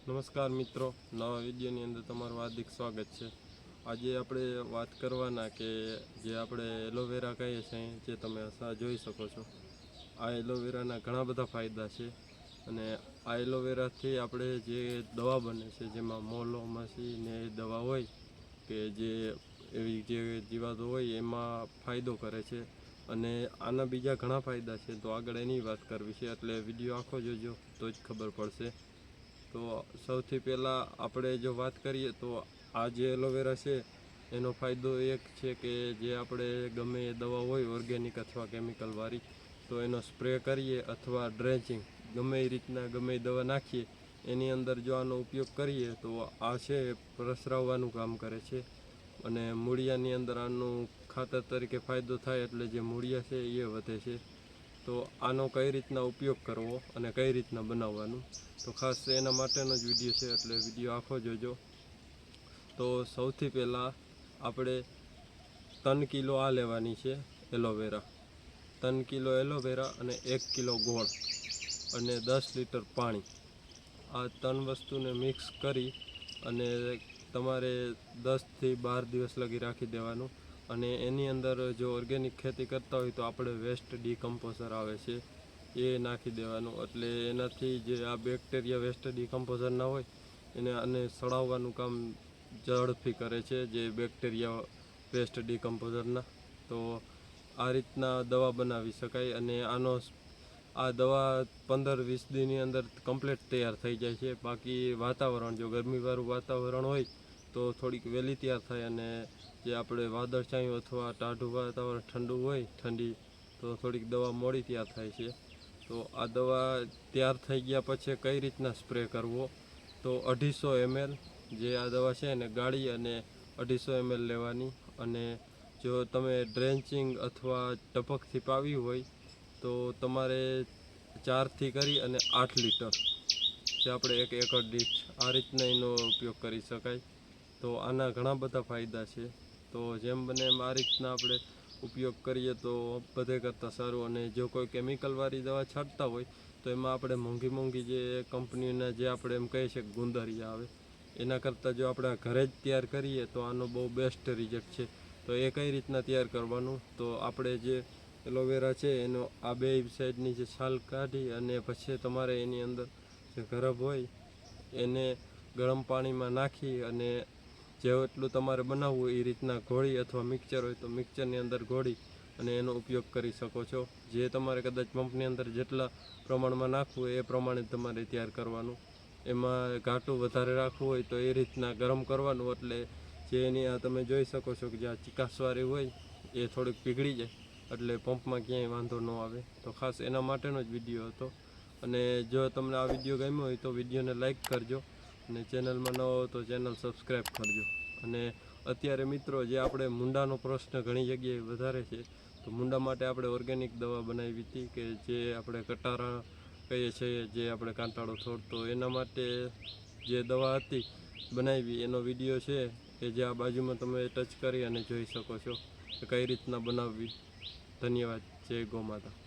નમસ્કાર મિત્રો, નવા વિડીયોની અંદર તમારું હાર્દિક સ્વાગત છે। આજે આપણે વાત કરવાના કે જે આપણે એલોવેરા કહીએ છીએ, જે તમે જોઈ શકો છો, આ એલોવેરાના ઘણા બધા ફાયદા છે। અને આ એલોવેરાથી આપણે જે દવા બને છે, જેમાં મોલો મસી ને દવા હોય કે જે એવી જે જીવાતો હોય એમાં ફાયદો કરે છે। અને આના બીજા ઘણા ફાયદા છે, તો આગળ એની વાત કરવી છે, એટલે વિડીયો આખો જોજો તો જ ખબર પડશે। તો સૌથી પહેલાં આપણે જો વાત કરીએ તો આ જે એલોવેરા છે એનો ફાયદો એક છે કે જે આપણે ગમે એ દવા હોય ઓર્ગેનિક અથવા કેમિકલવાળી, તો એનો સ્પ્રે કરીએ અથવા ડ્રેન્ચિંગ ગમે એ રીતના ગમે એ દવા નાખીએ એની અંદર જો આનો ઉપયોગ કરીએ તો આ છે પ્રસરાવવાનું કામ કરે છે। અને મૂળિયાની અંદર આનું ખાતર તરીકે ફાયદો થાય, એટલે જે મૂળિયા છે એ વધે છે। તો આનો કઈ રીતના ઉપયોગ કરવો અને કઈ રીતના બનાવવાનું, તો ખાસ એના માટેનો જ વિડીયો છે, એટલે વિડીયો આખો જોજો। તો સૌથી પહેલાં આપણે 3 કિલો આ લેવાની છે એલોવેરા, 3 કિલો એલોવેરા અને 1 કિલો ગોળ અને 10 લીટર પાણી, આ 3 વસ્તુને મિક્સ કરી અને તમારે 10 થી 12 દિવસ લગી રાખી દેવાનું। અને એની અંદર જો ઓર્ગેનિક ખેતી કરતા હોય તો આપણે વેસ્ટ ડીકમ્પોઝર આવે છે એ નાખી દેવાનું, એટલે એનાથી જે આ બેક્ટેરિયા વેસ્ટ ડીકમ્પોઝર ના હોય એને આને સડાવવાનું કામ ઝડપથી કરે છે, જે બેક્ટેરિયા વેસ્ટ ડીકમ્પોઝરના। તો આ રીતના દવા બનાવી શકાય અને આ દવા 15-20 દિનની અંદર કમ્પ્લીટ તૈયાર થઈ જાય છે। બાકી વાતાવરણ જો ગરમીવાળું વાતાવરણ હોય તો થોડીક વહેલી તૈયાર થાય, અને જે આપણે વાદળછાયું અથવા ટાઢું વાતાવરણ ઠંડુ હોય ઠંડી, તો થોડીક દવા મોડી તૈયાર થાય છે। તો આ દવા તૈયાર થઈ ગયા પછી કઈ રીતના સ્પ્રે કરવો, તો 250 ml જે આ દવા છે એને ગાળી અને 250 ml લેવાની। અને જો તમે ડ્રેન્ચિંગ અથવા ટપકથી પાવી હોય તો તમારે 4 થી કરી અને 8 લીટર જે આપણે 1 એકર દીઠ આ રીતના એનો ઉપયોગ કરી શકાય। તો આના ઘણા બધા ફાયદા છે, તો જેમ બને એમ આ રીતના આપણે ઉપયોગ કરીએ તો બધે કરતાં સારું। અને જો કોઈ કેમિકલવાળી દવા છાંટતા હોય તો એમાં આપણે મોંઘી જે કંપનીના જે આપણે એમ કહીએ છીએ ગુંદરિયા આવે, એના કરતાં જો આપણે ઘરે જ તૈયાર કરીએ તો આનો બહુ બેસ્ટ રિઝલ્ટ છે। તો એ કઈ રીતના તૈયાર કરવાનું, તો આપણે જે એલોવેરા છે એનો આ બે સાઈડની જે છાલ કાઢી અને પછી તમારે એની અંદર જે ગરબ હોય એને ગરમ પાણીમાં નાખી અને જેટલું તમારે બનાવવું એ રીતના ઘોળી, અથવા મિક્સર હોય તો મિક્સરની અંદર ઘોળી અને એનો ઉપયોગ કરી શકો છો। જે તમારે કદાચ પંપની અંદર જેટલા પ્રમાણમાં નાખવું એ પ્રમાણે તમારે તૈયાર કરવાનું। એમાં ઘાટું વધારે રાખવું હોય તો એ રીતના ગરમ કરવાનું, એટલે જે એની આ તમે જોઈ શકો છો કે જે આ ચિકાસવાળી હોય એ થોડીક પીગળી જાય, એટલે પંપમાં ક્યાંય વાંધો ન આવે। તો ખાસ એના માટેનો જ વિડીયો હતો। અને જો તમને આ વિડીયો ગમ્યો હોય તો વિડીયોને લાઈક કરજો, અને ચેનલમાં ન હો તો ચેનલ સબસ્ક્રાઈબ કરજો। અને અત્યારે મિત્રો જે આપણે મૂંડાનો પ્રશ્ન ઘણી જગ્યાએ વધારે છે, તો મૂંડા માટે આપણે ઓર્ગેનિક દવા બનાવી હતી કે જે આપણે કટારા કહીએ છીએ, જે આપણે કાંટાળો છોડ, તો એના માટે જે દવા હતી બનાવી એનો વિડીયો છે એ જે આ બાજુમાં તમે ટચ કરી અને જોઈ શકો છો કે કઈ રીતના બનાવવી। ધન્યવાદ। જય ગૌ માતા।